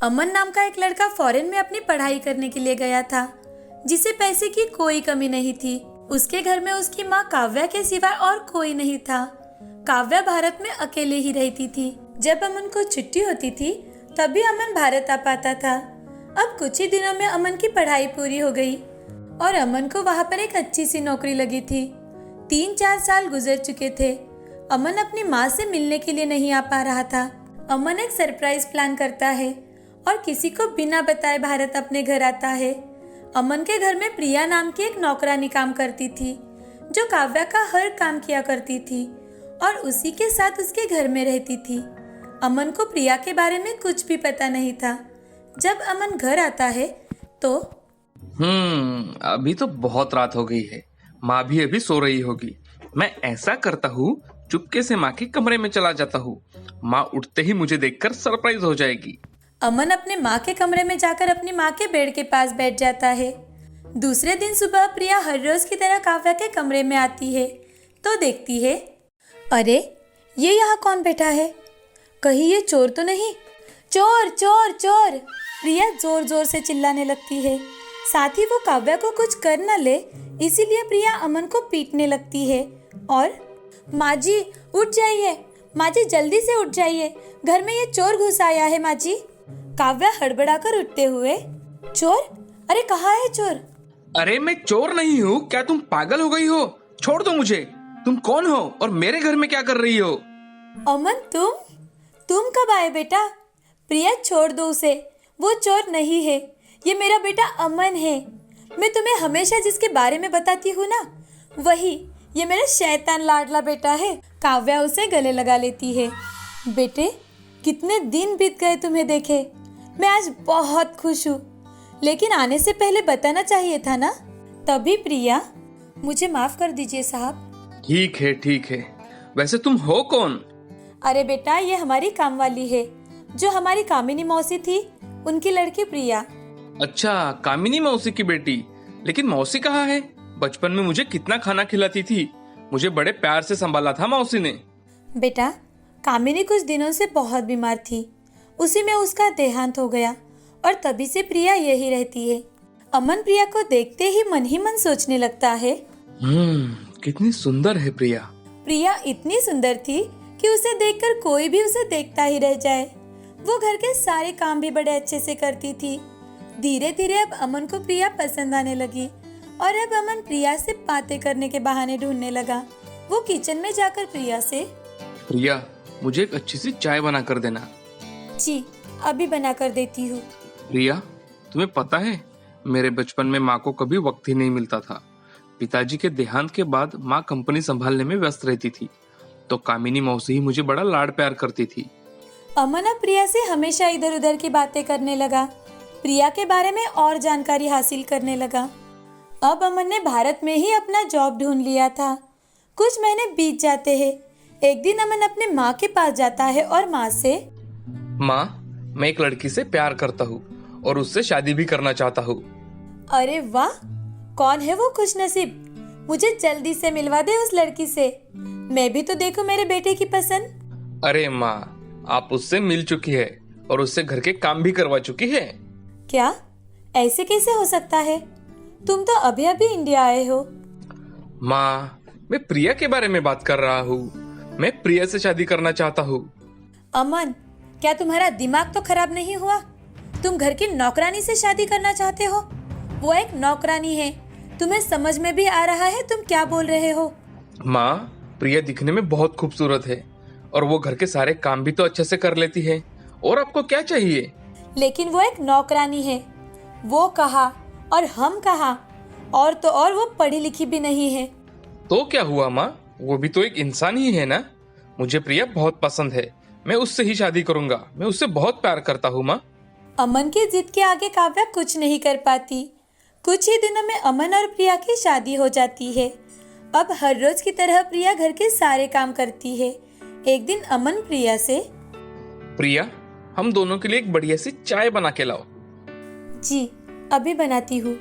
अमन नाम का एक लड़का फॉरेन में अपनी पढ़ाई करने के लिए गया था, जिसे पैसे की कोई कमी नहीं थी। उसके घर में उसकी माँ काव्या के सिवा और कोई नहीं था। काव्या भारत में अकेले ही रहती थी। जब अमन को छुट्टी होती थी तभी अमन भारत आ पाता था। अब कुछ ही दिनों में अमन की पढ़ाई पूरी हो गई और अमन को वहाँ पर एक अच्छी सी नौकरी लगी थी। 3-4 साल गुजर चुके थे। अमन अपनी माँ से मिलने के लिए नहीं आ पा रहा था। अमन एक सरप्राइज प्लान करता है और किसी को बिना बताए भारत अपने घर आता है। अमन के घर में प्रिया नाम की एक नौकरानी काम करती थी, जो काव्या का हर काम किया करती थी और उसी के साथ उसके घर में रहती थी। अमन को प्रिया के बारे में कुछ भी पता नहीं था। जब अमन घर आता है तो अभी तो बहुत रात हो गई है। माँ भी अभी सो रही होगी। मैं ऐसा करता हूँ, चुपके से माँ के कमरे में चला जाता हूँ। माँ उठते ही मुझे देखकर सरप्राइज हो जाएगी। अमन अपने माँ के कमरे में जाकर अपनी माँ के बेड के पास बैठ जाता है। दूसरे दिन सुबह प्रिया हर रोज की तरह काव्या के कमरे में आती है तो देखती है, अरे ये यहाँ कौन बैठा है? कहीं ये चोर तो नहीं? चोर चोर चोर! प्रिया जोर जोर से चिल्लाने लगती है। साथ ही वो काव्या को कुछ कर न ले, इसीलिए प्रिया अमन को पीटने लगती है और माँ जी उठ जाइए, माँ जी जल्दी से उठ जाइए, घर में ये चोर घुस आया है माँ जी। काव्या हड़बड़ाकर उठते हुए, चोर? अरे कहाँ है चोर? अरे मैं चोर नहीं हूँ, क्या तुम पागल हो गई हो? छोड़ दो मुझे। तुम कौन हो और मेरे घर में क्या कर रही हो? अमन तुम कब आए बेटा? प्रिया छोड़ दो उसे, वो चोर नहीं है, ये मेरा बेटा अमन है। मैं तुम्हें हमेशा जिसके बारे में बताती हूँ ना, वही, ये मेरा शैतान लाडला बेटा है। काव्या उसे गले लगा लेती है। बेटे कितने दिन बीत गए तुम्हें देखे। मैं आज बहुत खुश हूँ, लेकिन आने से पहले बताना चाहिए था ना। तभी प्रिया, मुझे माफ कर दीजिए साहब। ठीक है। वैसे तुम हो कौन? अरे बेटा ये हमारी काम वाली है, जो हमारी कामिनी मौसी थी, उनकी लड़की प्रिया। अच्छा, कामिनी मौसी की बेटी। लेकिन मौसी कहाँ है? बचपन में मुझे कितना खाना खिलाती थी। मुझे बड़े प्यार से संभाला था मौसी ने। बेटा कामिनी कुछ दिनों से बहुत बीमार थी, उसी में उसका देहांत हो गया और तभी से प्रिया यही रहती है। अमन प्रिया को देखते ही मन सोचने लगता है, कितनी सुंदर है प्रिया। प्रिया इतनी सुंदर थी कि उसे देखकर कोई भी उसे देखता ही रह जाए। वो घर के सारे काम भी बड़े अच्छे से करती थी। धीरे धीरे अब अमन को प्रिया पसंद आने लगी और अब अमन प्रिया से बातें करने के बहाने ढूंढने लगा। वो किचन में जाकर प्रिया से, प्रिया मुझे एक अच्छी सी चाय बना कर देना। जी अभी बना कर देती हूँ। प्रिया तुम्हें पता है, मेरे बचपन में माँ को कभी वक्त ही नहीं मिलता था। पिताजी के देहांत के बाद माँ कंपनी संभालने में व्यस्त रहती थी, तो कामिनी मौसी ही मुझे बड़ा लाड प्यार करती थी। अमन अब प्रिया से हमेशा इधर उधर की बातें करने लगा, प्रिया के बारे में और जानकारी हासिल करने लगा। अब अमन ने भारत में ही अपना जॉब ढूंढ लिया था। कुछ महीने बीत जाते हैं। एक दिन अमन अपने माँ के पास जाता है और माँ से, माँ मैं एक लड़की से प्यार करता हूँ और उससे शादी भी करना चाहता हूँ। अरे वाह, कौन है वो खुशनसीब? मुझे जल्दी से मिलवा दे उस लड़की से, मैं भी तो देखूं मेरे बेटे की पसंद। अरे माँ, आप उससे मिल चुकी है और उससे घर के काम भी करवा चुकी है। क्या? ऐसे कैसे हो सकता है? तुम तो अभी अभी इंडिया आए हो। माँ मैं प्रिया के बारे में बात कर रहा हूँ। मैं प्रिया से शादी करना चाहता हूँ। अमन क्या तुम्हारा दिमाग तो खराब नहीं हुआ? तुम घर की नौकरानी से शादी करना चाहते हो? वो एक नौकरानी है, तुम्हें समझ में भी आ रहा है तुम क्या बोल रहे हो? माँ प्रिया दिखने में बहुत खूबसूरत है और वो घर के सारे काम भी तो अच्छे से कर लेती है, और आपको क्या चाहिए? लेकिन वो एक नौकरानी है, वो कहा और हम कहा, और तो और वो पढ़ी लिखी भी नहीं है। तो क्या हुआ माँ, वो भी तो एक इंसान ही है ना। मुझे प्रिया बहुत पसंद है, मैं उससे ही शादी करूंगा। मैं उससे बहुत प्यार करता हूँ माँ। अमन की जिद के आगे काव्या कुछ नहीं कर पाती। कुछ ही दिनों में अमन और प्रिया की शादी हो जाती है। अब हर रोज की तरह प्रिया घर के सारे काम करती है। एक दिन अमन प्रिया से, प्रिया हम दोनों के लिए एक बढ़िया सी चाय बना के लाओ। जी अभी बनाती हूँ।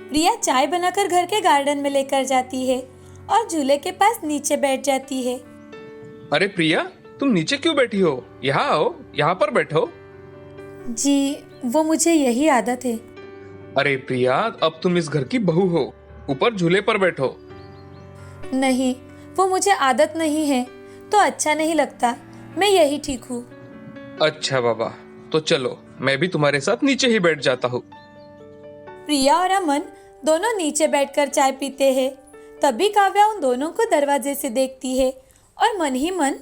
प्रिया चाय बनाकर घर के गार्डन में लेकर जाती है और झूले के पास नीचे बैठ जाती है। अरे प्रिया तुम नीचे क्यों बैठी हो? यहाँ आओ, यहाँ पर बैठो। जी वो मुझे यही आदत है। अरे प्रिया, अब तुम इस घर की बहू हो, ऊपर झूले पर बैठो। नहीं, वो मुझे आदत नहीं है तो अच्छा नहीं लगता। मैं यही ठीक हूँ। अच्छा बाबा, तो चलो मैं भी तुम्हारे साथ नीचे ही बैठ जाता हूँ। प्रिया और अमन दोनों नीचे बैठकर चाय पीते हैं। तभी काव्या उन दोनों को दरवाजे से देखती है और मन ही मन,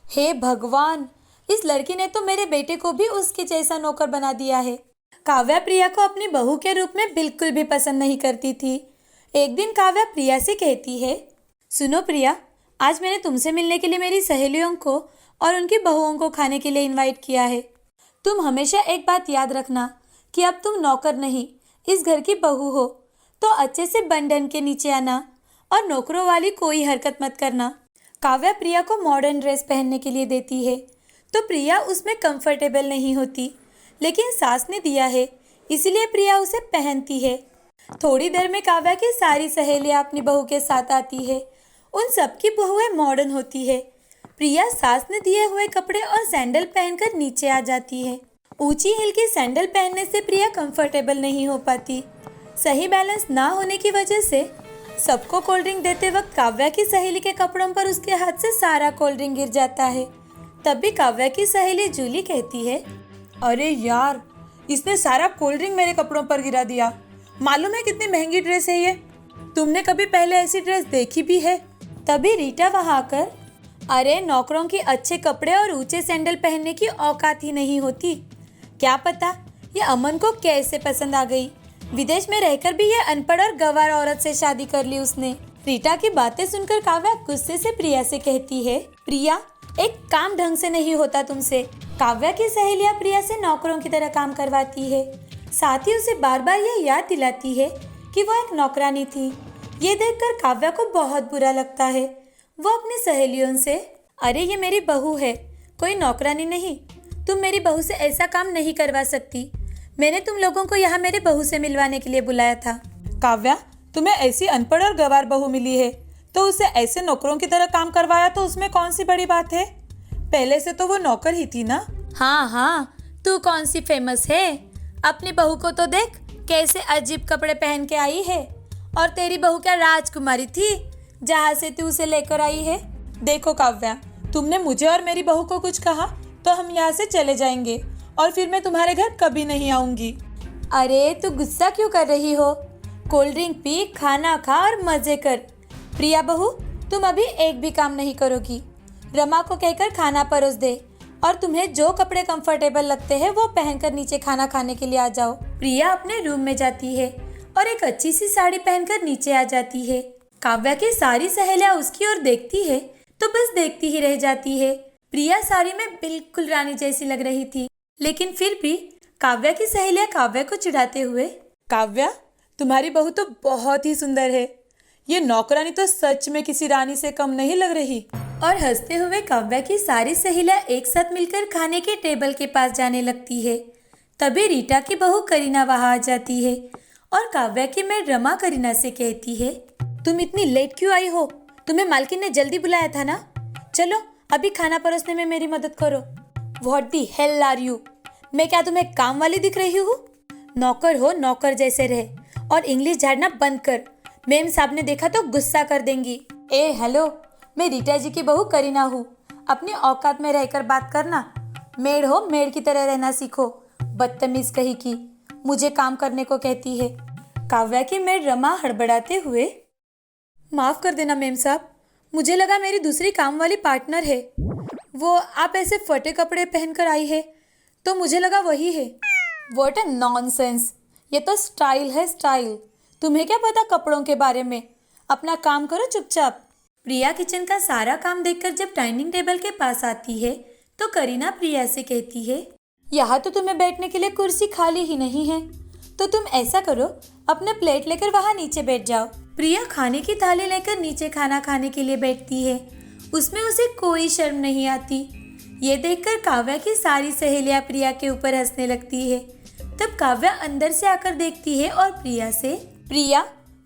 हे भगवान, इस लड़की ने तो मेरे बेटे को भी उसके जैसा नौकर बना दिया है। काव्या प्रिया को अपनी बहू के रूप में बिल्कुल भी पसंद नहीं करती थी। एक दिन काव्या प्रिया से कहती है, सुनो प्रिया, आज मैंने तुमसे मिलने के लिए मेरी सहेलियों को और उनकी बहुओं को खाने के लिए इनवाइट किया है। तुम हमेशा एक बात याद रखना कि अब तुम नौकर नहीं, इस घर की बहू हो, तो अच्छे से बंधन के नीचे आना और नौकरों वाली कोई हरकत मत करना। काव्या प्रिया को मॉडर्न ड्रेस पहनने के लिए देती है तो प्रिया उसमें कंफर्टेबल नहीं होती, लेकिन सास ने दिया है इसीलिए प्रिया उसे पहनती है। थोड़ी देर में काव्या की सारी सहेलियां अपनी बहू के साथ आती है। उन सबकी बहुएं मॉडर्न होती है। प्रिया सास ने दिए हुए कपड़े और सैंडल पहनकर नीचे आ जाती है। ऊंची हील की सैंडल पहनने से प्रिया कंफर्टेबल नहीं हो पाती। सही बैलेंस ना होने की वजह से सबको कोल्ड ड्रिंक देते वक्त काव्या की सहेली के कपड़ों पर उसके हाथ से सारा कोल्ड ड्रिंक गिर जाता है। तभी काव्या की सहेली जूली कहती है, अरे यार, इसने सारा कोल्ड ड्रिंक मेरे कपड़ों पर गिरा दिया। मालूम है कितनी महंगी ड्रेस है ये? तुमने कभी पहले ऐसी ड्रेस देखी भी है? तभी रीटा वहाँ आकर, अरे नौकरों की अच्छे कपड़े और ऊंचे सैंडल पहनने की औकात ही नहीं होती। क्या पता ये अमन को कैसे पसंद आ गई। विदेश में रहकर भी ये अनपढ़ और गंवार औरत से शादी कर ली उसने। रीटा की बातें सुनकर काव्या गुस्से से प्रिया से कहती है, प्रिया, एक काम ढंग से नहीं होता तुमसे। काव्या की सहेलियां प्रिया से नौकरों की तरह काम करवाती है, साथ ही उसे बार बार ये याद दिलाती है कि वो एक नौकरानी थी। ये देखकर काव्या को बहुत बुरा लगता है। वो अपनी सहेलियों से, अरे ये मेरी बहू है, कोई नौकरानी नहीं। तुम मेरी बहू से ऐसा काम नहीं करवा सकती। मैंने तुम लोगों को यहाँ मेरे बहू से मिलवाने के लिए बुलाया था। काव्या, तुम्हें ऐसी अनपढ़ और गंवार बहू मिली है तो उसे ऐसे नौकरों की तरह काम करवाया तो उसमें कौन सी बड़ी बात है? पहले से तो वो नौकर ही थी ना। हाँ हाँ, तू कौन सी फेमस है? अपनी बहू को तो देख कैसे अजीब कपड़े पहन के आई है। और तेरी बहू क्या राजकुमारी थी जहाँ से तू उसे लेकर आई है? देखो काव्या, तुमने मुझे और मेरी बहू को कुछ कहा तो हम यहाँ से चले जाएंगे और फिर मैं तुम्हारे घर कभी नहीं आऊंगी। अरे तू गुस्सा क्यों कर रही हो? कोल्ड ड्रिंक पी, खाना खा और मजे कर। प्रिया बहू, तुम अभी एक भी काम नहीं करोगी। रमा को कहकर खाना परोस दे और तुम्हें जो कपड़े कंफर्टेबल लगते हैं वो पहनकर नीचे खाना खाने के लिए आ जाओ। प्रिया अपने रूम में जाती है और एक अच्छी सी साड़ी पहनकर नीचे आ जाती है। काव्या की सारी सहेलियां उसकी ओर देखती है तो बस देखती ही रह जाती है। प्रिया साड़ी में बिल्कुल रानी जैसी लग रही थी, लेकिन फिर भी काव्या की सहेलियां काव्या को चिढ़ाते हुए, काव्या, तुम्हारी बहू तो बहुत ही सुंदर है। ये नौकरानी तो सच में किसी रानी से कम नहीं लग रही। और हंसते हुए काव्या की सारी सहेलियां एक साथ मिलकर खाने के टेबल के पास जाने लगती है। तभी रीटा की बहू करीना वहां आ जाती है और काव्या की मेड रमा करीना से कहती है, तुम इतनी लेट क्यों आई हो? तुम्हें मालकिन ने जल्दी बुलाया था ना। चलो अभी खाना परोसने में मेरी मदद करो। What the hell are you? मैं क्या तुम्हें काम वाली दिख रही हूँ? नौकर हो, नौकर जैसे रहे और इंग्लिश झाड़ना बंद कर। मेम साहब ने देखा तो गुस्सा कर देंगी। ए हेलो, मैं रीटा जी की बहू करीना हूँ। अपनी औकात में रहकर बात करना। मेड हो, मेड की तरह रहना सीखो। बदतमीज कही की, मुझे काम करने को कहती है। काव्या की मेड रमा हड़बड़ाते हुए, माफ कर देना मेम साहब, मुझे लगा मेरी दूसरी काम वाली पार्टनर है। वो आप ऐसे फटे कपड़े पहनकर आई है तो मुझे लगा वही है। व्हाट अ नॉनसेंस, ये तो स्टाइल है स्टाइल। तुम्हें क्या पता कपड़ों के बारे में? अपना काम करो चुपचाप। प्रिया किचन का सारा काम देखकर जब डाइनिंग टेबल के पास आती है तो करीना प्रिया से कहती है, यहाँ तो तुम्हें बैठने के लिए कुर्सी खाली ही नहीं है, तो तुम ऐसा करो, अपना प्लेट लेकर वहाँ नीचे बैठ जाओ। प्रिया खाने की थाली लेकर नीचे खाना खाने के लिए बैठती है। उसमें उसे कोई शर्म नहीं आती। ये देखकर काव्या की सारी सहेलियां प्रिया के ऊपर हंसने लगती है। तब काव्या अंदर से आकर देखती है और प्रिया से, प्रिया,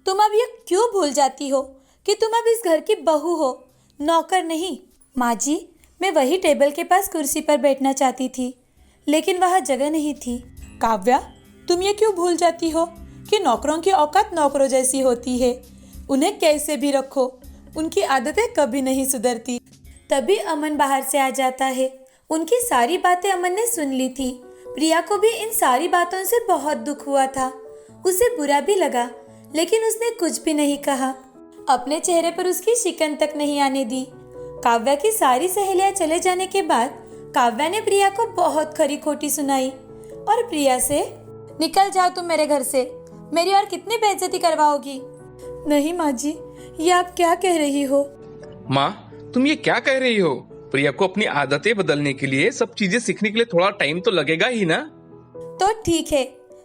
तुम अब ये क्यों भूल जाती हो कि तुम अब इस घर की बहू हो, नौकर नहीं। माँ जी, मैं वही टेबल के पास कुर्सी पर बैठना चाहती थी, लेकिन वहाँ जगह नहीं थी। काव्या, तुम ये क्यों भूल जाती हो कि नौकरों की औकात नौकरों जैसी होती है। उन्हें कैसे भी रखो, उनकी आदतें कभी नहीं सुधरती। तभी अमन बाहर से आ जाता है। उनकी सारी बातें अमन ने सुन ली थी। प्रिया को भी इन सारी बातों से बहुत दुख हुआ था। उसे बुरा भी लगा, लेकिन उसने कुछ भी नहीं कहा। अपने चेहरे पर उसकी शिकन तक नहीं आने दी। काव्या की सारी सहेलियां चले जाने के बाद काव्या ने प्रिया को बहुत खरी खोटी सुनाई और प्रिया से, निकल जाओ तुम मेरे घर से, मेरी और कितनी बेइज्जती करवाओगी। नहीं माँ जी, ये आप क्या कह रही हो। माँ, तुम ये क्या कह रही हो? प्रिया को अपनी आदतें बदलने के लिए, सब चीजें सीखने के लिए थोड़ा टाइम तो लगेगा ही ना। तो ठीक है,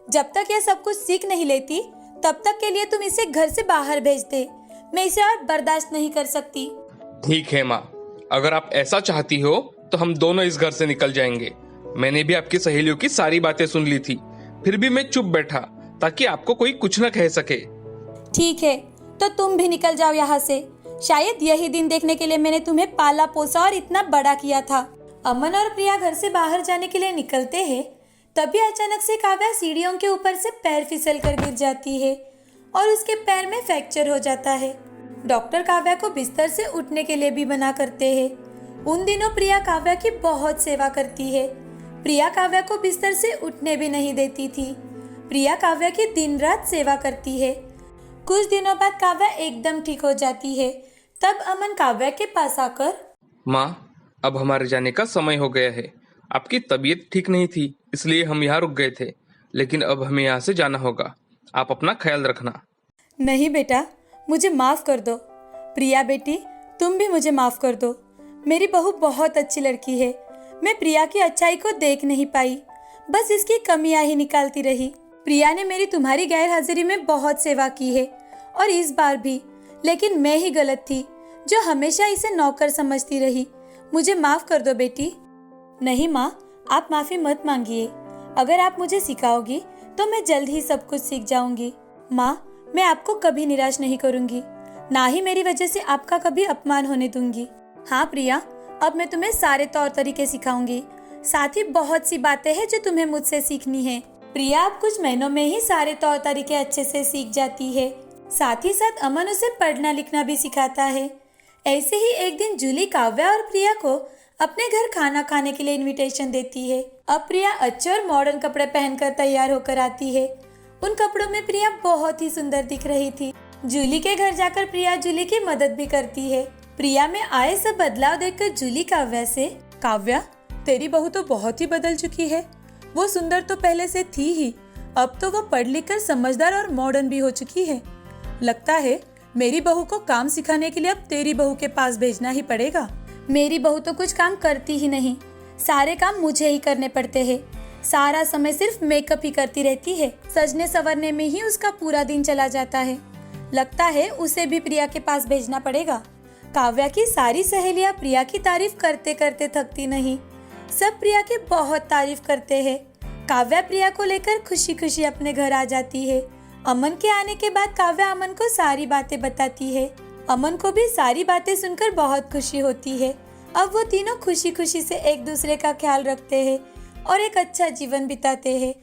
जब तक ये सब कुछ सीख नहीं लेती तब तक के लिए तुम इसे घर से बाहर भेज दे। मैं इसे और बर्दाश्त नहीं कर सकती। ठीक है माँ, अगर आप ऐसा चाहती हो तो हम दोनों इस घर से निकल जाएंगे। मैंने भी आपकी सहेलियों की सारी बातें सुन ली थी, फिर भी मैं चुप बैठा ताकि आपको कोई कुछ न कह सके। ठीक है, तो तुम भी निकल जाओ यहाँ से। शायद यही दिन देखने के लिए मैंने तुम्हें पाला पोसा और इतना बड़ा किया था। अमन और प्रिया घर से बाहर जाने के लिए निकलते हैं, तभी अचानक से काव्या सीढ़ियों के ऊपर से पैर फिसल कर गिर जाती है और उसके पैर में फ्रैक्चर हो जाता है। डॉक्टर काव्या को बिस्तर से उठने के लिए भी मना करते हैं। उन दिनों प्रिया काव्या की बहुत सेवा करती है। प्रिया काव्या को बिस्तर से उठने भी नहीं देती थी। प्रिया काव्या की दिन रात सेवा करती है। कुछ दिनों बाद काव्या एकदम ठीक हो जाती है। तब अमन काव्या के पास आकर, माँ, अब हमारे जाने का समय हो गया है। आपकी तबीयत ठीक नहीं थी, इसलिए हम यहाँ रुक गए थे, लेकिन अब हमें यहाँ से जाना होगा। आप अपना ख्याल रखना। नहीं बेटा, मुझे माफ कर दो। प्रिया बेटी, तुम भी मुझे माफ कर दो। मेरी बहू बहुत अच्छी लड़की है। मैं प्रिया की अच्छाई को देख नहीं पाई, बस इसकी कमियां ही निकालती रही। प्रिया ने मेरी तुम्हारी गैर हाजिरी में बहुत सेवा की है और इस बार भी, लेकिन मैं ही गलत थी जो हमेशा इसे नौकर समझती रही। मुझे माफ कर दो बेटी। नहीं माँ, आप माफी मत मांगिए। अगर आप मुझे सिखाओगी तो मैं जल्द ही सब कुछ सीख जाऊंगी। माँ, मैं आपको कभी निराश नहीं करूंगी, ना ही मेरी वजह से आपका कभी अपमान होने दूंगी। हाँ प्रिया, अब मैं तुम्हें सारे तौर तरीके सिखाऊंगी। साथ ही बहुत सी बातें हैं जो तुम्हें मुझसे सीखनी है। प्रिया अब कुछ महीनों में ही सारे तौर तरीके अच्छे से सीख जाती है। साथ ही साथ अमन उसे पढ़ना लिखना भी सिखाता है। ऐसे ही एक दिन जूली काव्या और प्रिया को अपने घर खाना खाने के लिए इनविटेशन देती है। अब प्रिया अच्छे और मॉडर्न कपड़े पहनकर तैयार होकर आती है। उन कपड़ों में प्रिया बहुत ही सुंदर दिख रही थी। जूली के घर जाकर प्रिया जूली की मदद भी करती है। प्रिया में आए सब बदलाव देखकर जूली काव्या से, काव्या, तेरी बहू तो बहुत ही बदल चुकी है। वो सुंदर तो पहले से थी ही, अब तो वो पढ़ लिख कर समझदार और मॉडर्न भी हो चुकी है। लगता है मेरी बहू को काम सिखाने के लिए अब तेरी बहू के पास भेजना ही पड़ेगा। मेरी बहू तो कुछ काम करती ही नहीं, सारे काम मुझे ही करने पड़ते हैं। सारा समय सिर्फ मेकअप ही करती रहती है। सजने संवरने में ही उसका पूरा दिन चला जाता है। लगता है उसे भी प्रिया के पास भेजना पड़ेगा। काव्या की सारी सहेलियां प्रिया की तारीफ करते करते थकती नहीं। सब प्रिया की बहुत तारीफ करते हैं। काव्या प्रिया को लेकर खुशी खुशी अपने घर आ जाती है। अमन के आने के बाद काव्या अमन को सारी बातें बताती है। अमन को भी सारी बातें सुनकर बहुत खुशी होती है। अब वो तीनों खुशी खुशी से एक दूसरे का ख्याल रखते हैं और एक अच्छा जीवन बिताते हैं।